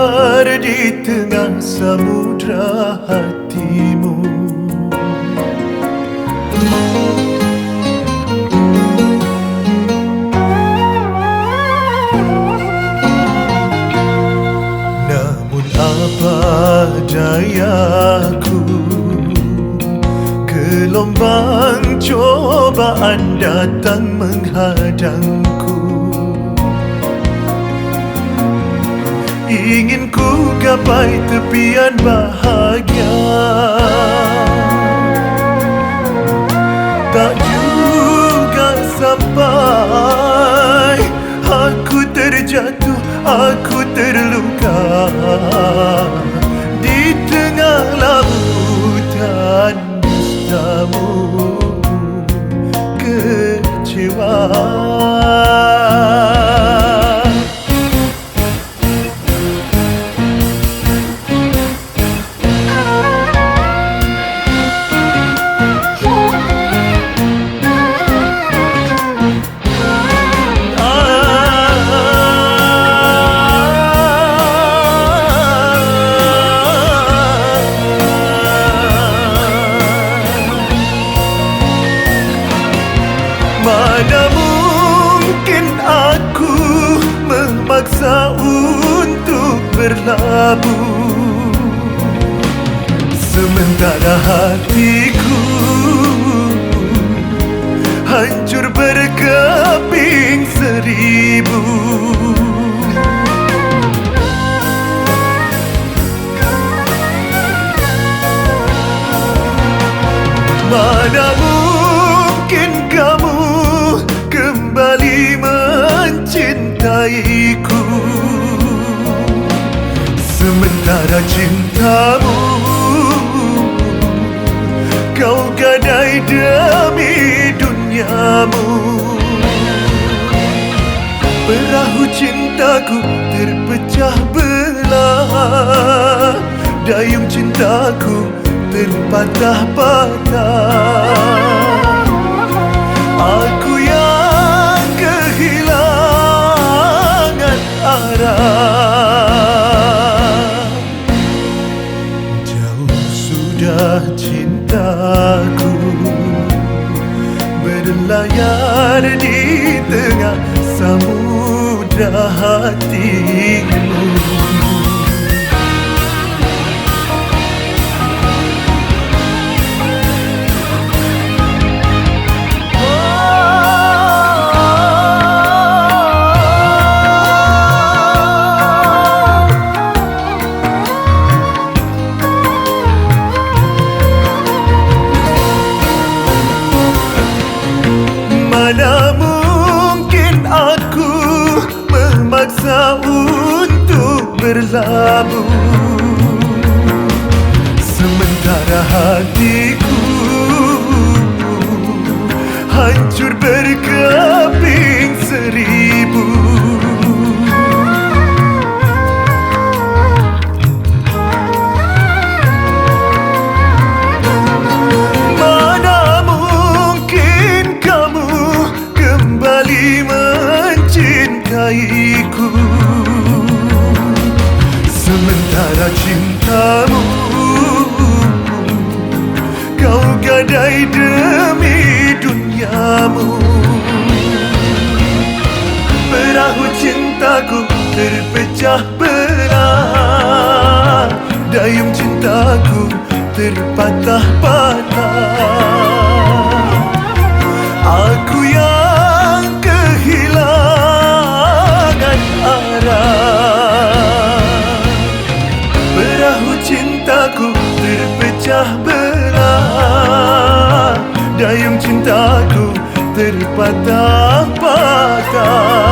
layar di tengah samudra hatimu. Namun apa dayaku, gelombang cobaan datang menghadangku. Ingin ku gapai tepian bahagia, tak juga sampai. Aku terjatuh, aku terluka di tengah lautan dustamu. Kecewa mana mungkin aku memaksa untuk berlabuh, sementara hatiku hancur berkeping seribu. Mana mungkin kamu kembali mencintaiku, sementara cintamu kau gadai demi duniamu. Perahu cintaku terpecah belah, dayung cintaku terpatah-patah. Aku yang kehilangan arah. Jauh sudah cintaku berlayar di tengah samudra hatimu. Mana mungkin aku memaksa untuk berlabuh, sementara hatiku hancur berkeping seribu. Mencintaiku, sementara cintamu kau gadai demi duniamu. Perahu cintaku terpecah belah, dayung cintaku terpatah-patah. Aku yang kehilangan arah. Perahu cintaku terpecah belah, dayung cintaku terpatah-patah.